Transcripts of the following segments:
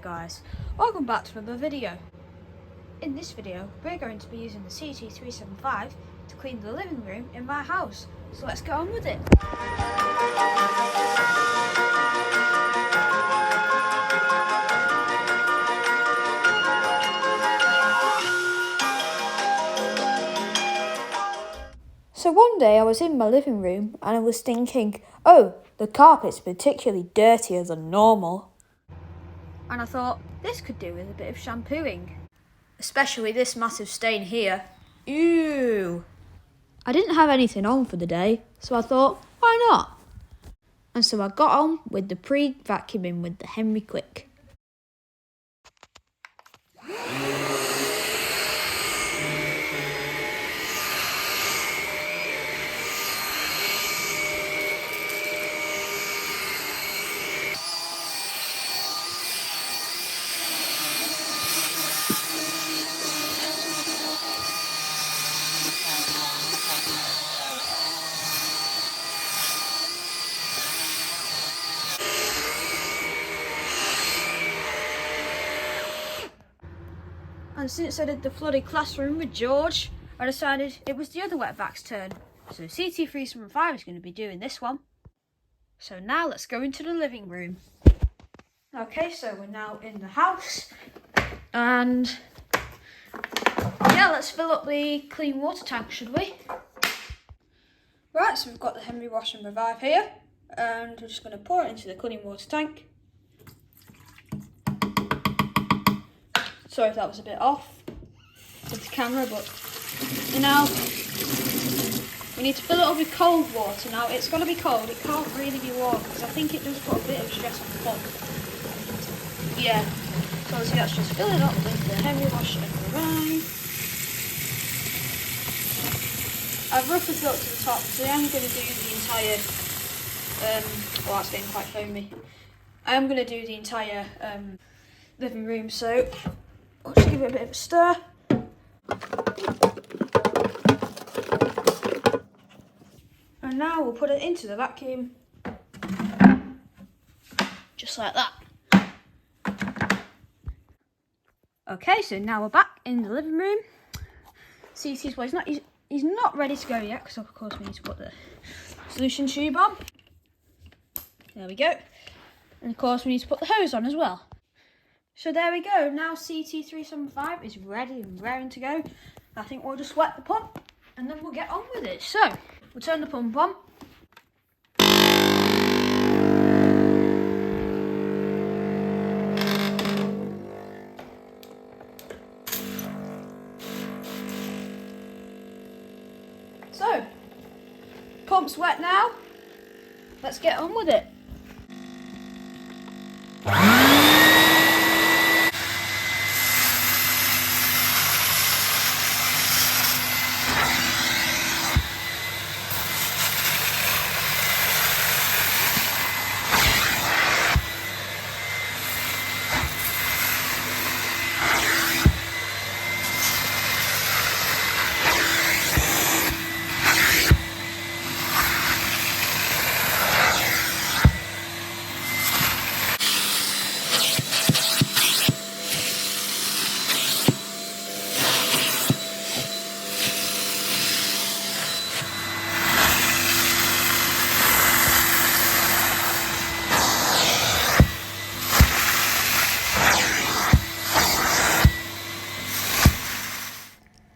guys, welcome back to another video. In this video we're going to be using the CT375 to clean the living room in my house, so let's get on with it. So one day I was in my living room and I was thinking, oh, the carpet's particularly dirtier than normal. And I thought, this could do with a bit of shampooing. Especially this massive stain here. Ew! I didn't have anything on for the day, so I thought, why not? And so I got on with the pre-vacuuming with the Henry Quick. And since I did the flooded classroom with George, I decided it was the other wet vacs turn. So CT375 is going to be doing this one. So now let's go into the living room. Okay, so we're now in the house. And yeah, let's fill up the clean water tank, should we? Right, so we've got the Henry Wash and Revive here. And we're just going to pour it into the clean water tank. Sorry if that was a bit off with the camera, but you know, we need to fill it up with cold water. Now it's got to be cold, it can't really be warm because I think it does put a bit of stress on the pump. Yeah, so let's just fill it up with the Henry Wash and Revive. I've roughly filled to the top, so I'm going to do the entire, oh that's getting quite foamy. I am going to do the entire living room, so I'll just give it a bit of a stir. And now we'll put it into the vacuum. Just like that. Okay, so now we're back in the living room. CT's, well, he's not ready to go yet, because of course we need to put the solution tube on. There we go. And of course we need to put the hose on as well. So there we go, now CT375 is ready and raring to go. I think we'll just wet the pump and then we'll get on with it. So, we'll turn the pump on. So, pump's wet now. Let's get on with it.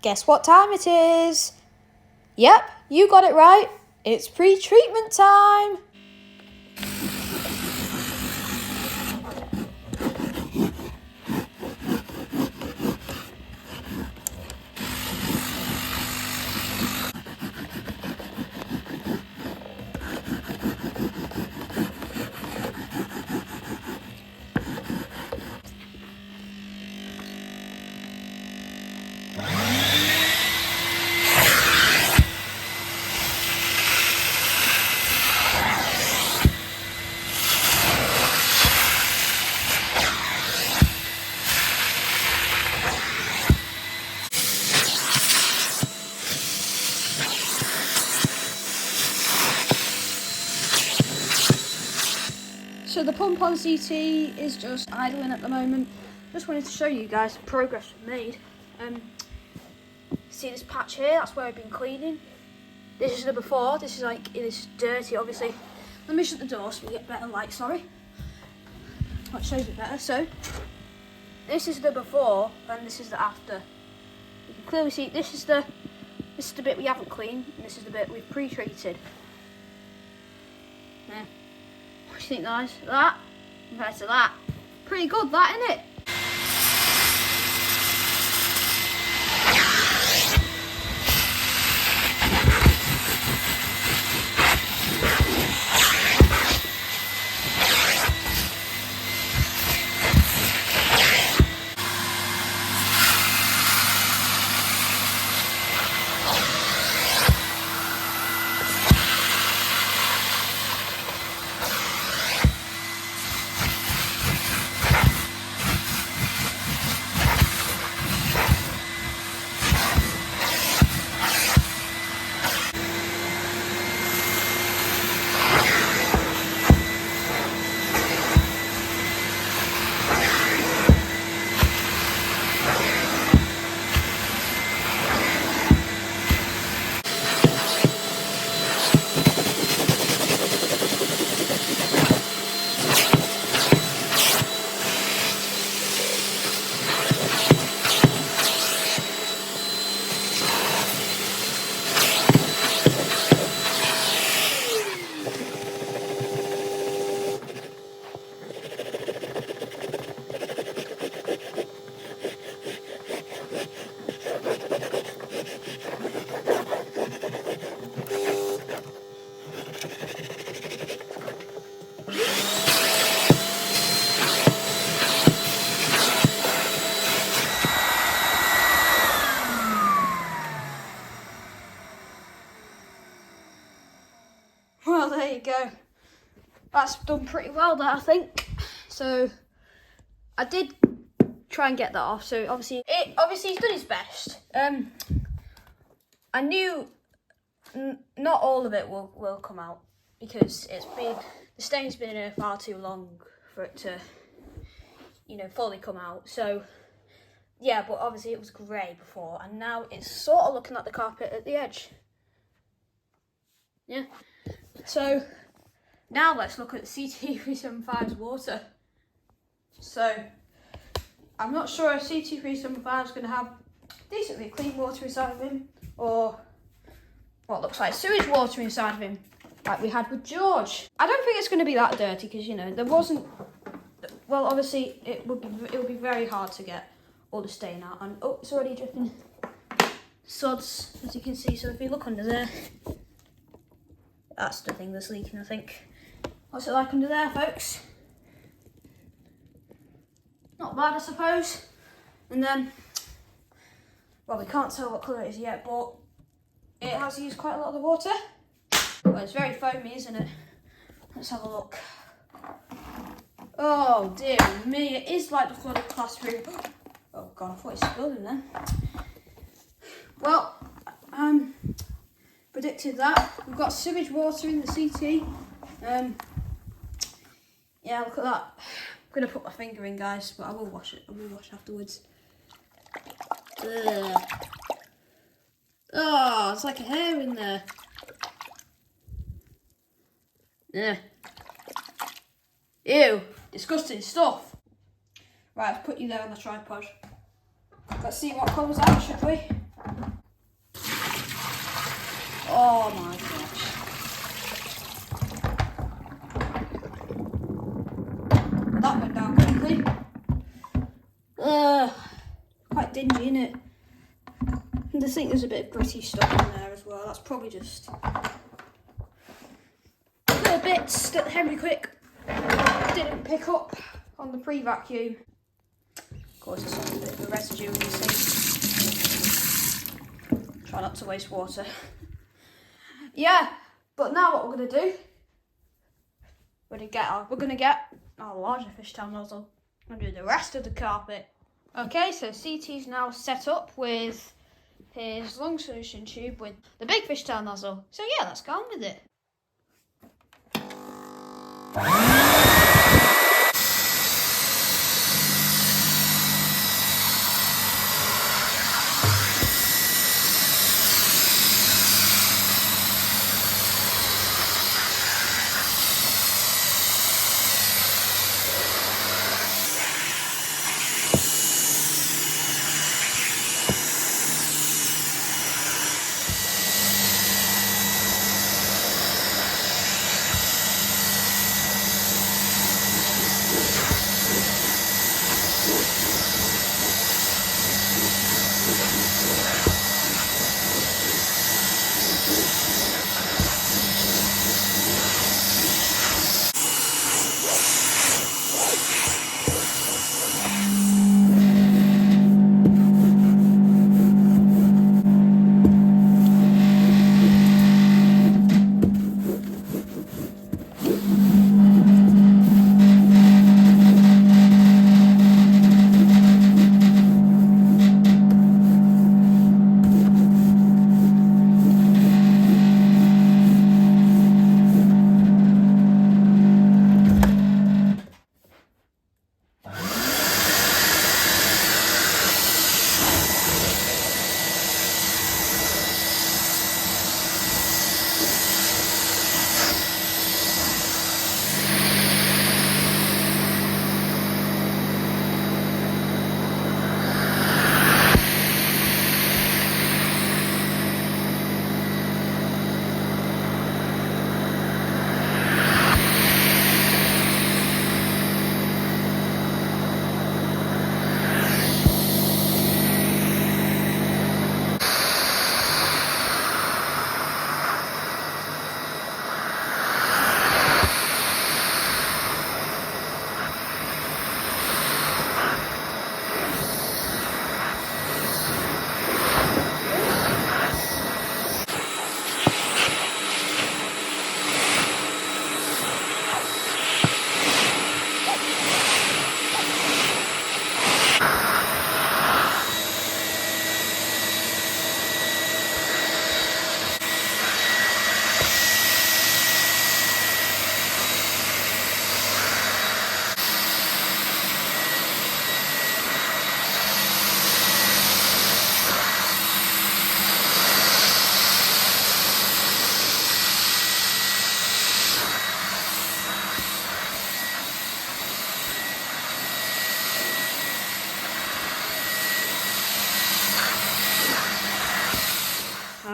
Guess what time it is? Yep, you got it right. It's pre-treatment time. So the pump on CT is just idling at the moment. Just wanted to show you guys the progress we've made. See this patch here? That's where I've been cleaning. This is the before. This is like, it is dirty, obviously. Let me shut the door so we get better light, sorry. That shows it better. So, this is the before and this is the after. You can clearly see this is the bit we haven't cleaned and this is the bit we've pre-treated. Yeah. What do you think, guys? That compared to that. Pretty good, that, isn't it? Well, there you go. That's done pretty well there, I think. So, I did try and get that off. So, obviously he's done his best. I knew not all of it will come out because the stain's been in here far too long for it to, fully come out. So, yeah, but obviously it was grey before, and now it's sort of looking like the carpet at the edge. Yeah. So, now let's look at CT375's water. So, I'm not sure if CT375 is going to have decently clean water inside of him, or what looks like sewage water inside of him, like we had with George. I don't think it's going to be that dirty because, there wasn't, well, obviously it would be very hard to get all the stain out, and oh, it's already dripping suds, as you can see. So if you look under there, that's the thing that's leaking, I think. What's it like under there, folks? Not bad, I suppose. And then, well, we can't tell what colour it is yet, but it has used quite a lot of the water. Well, it's very foamy, isn't it? Let's have a look. Oh, dear me, it is like the flooded classroom. Oh, God, I thought it spilled in there. Well, predicted that. We've got sewage water in the CT. Yeah, look at that. I'm going to put my finger in, guys, but I will wash it. I will wash afterwards. Ugh. Oh, it's like a hair in there. Yeah. Ew, disgusting stuff. Right, let's put you there on the tripod. Let's see what comes out, should we? Oh my gosh. That went down quickly. Quite dingy, isn't it? And I think there's a bit of gritty stuff in there as well. That's probably just little bits that Henry Quick didn't pick up on the pre-vacuum. Of course, there's a bit of a residue in the sink. Try not to waste water. Yeah, but now what we're going to do, we're going to get our larger fishtail nozzle and do the rest of the carpet. Okay, so CT's now set up with his long solution tube with the big fishtail nozzle. So yeah, let's go on with it.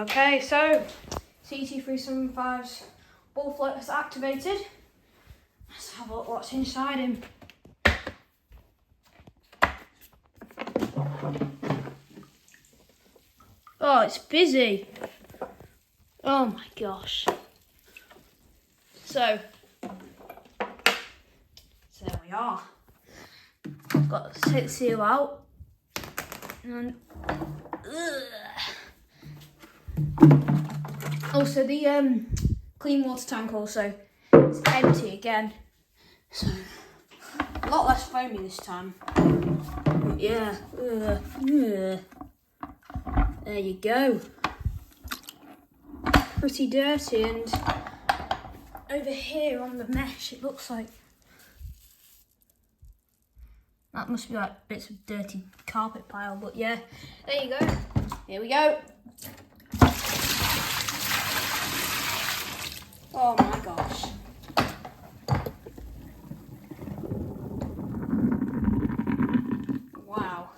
Okay, so CT375's ball float is activated. Let's have a look what's inside him. Oh, it's busy. Oh my gosh. So there we are. Got the sit seal out. And also the clean water tank also is empty again. So a lot less foamy this time. But yeah. There you go. Pretty dirty, and over here on the mesh it looks like that must be like bits of dirty carpet pile, but yeah, there you go. Here we go. Oh my gosh. Wow.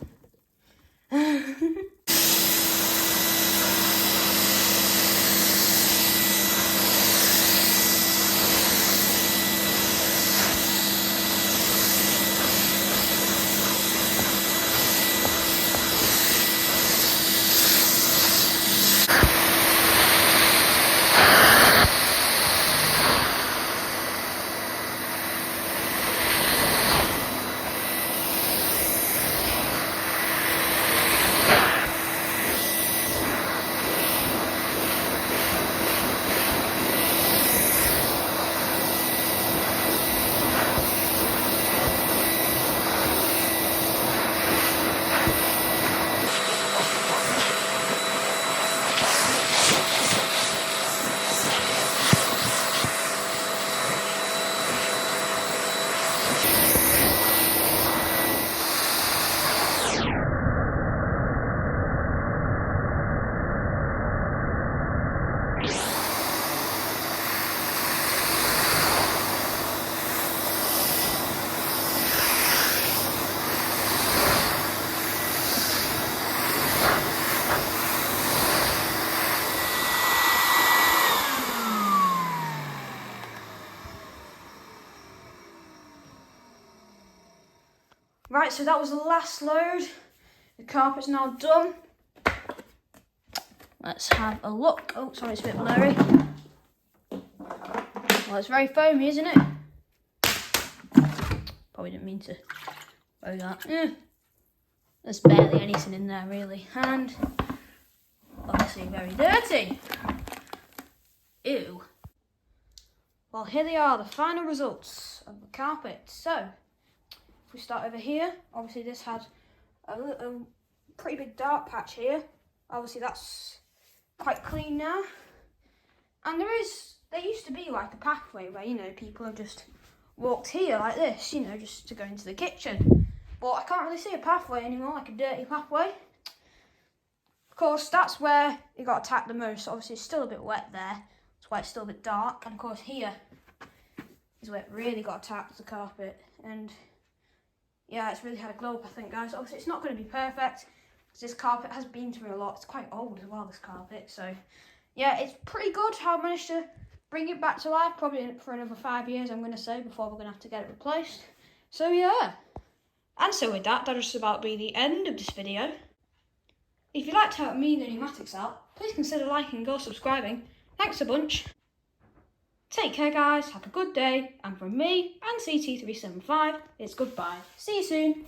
Right, so that was the last load. The carpet's now done. Let's have a look. Oh, sorry, it's a bit blurry. Well, it's very foamy, isn't it? Probably didn't mean to blow that. There's barely anything in there, really. And obviously very dirty. Ew. Well, here they are, the final results of the carpet. So, if we start over here, obviously this had a pretty big dark patch here. Obviously that's quite clean now. And there used to be like a pathway where, you know, people have just walked here like this, you know, just to go into the kitchen. But I can't really see a pathway anymore, like a dirty pathway. Of course, that's where it got attacked the most. Obviously it's still a bit wet there. That's why it's still a bit dark. And of course here is where it really got attacked, the carpet. And yeah, it's really had a glow up, I think, guys. Obviously, it's not going to be perfect because this carpet has been through a lot. It's quite old as well, this carpet. So, yeah, it's pretty good how I managed to bring it back to life. Probably for another 5 years, I'm going to say, before we're going to have to get it replaced. So, yeah. And so with that, that'll just about be the end of this video. If you liked helping me and the pneumatics out, please consider liking or subscribing. Thanks a bunch. Take care, guys, have a good day, and from me and CT375, it's goodbye. See you soon.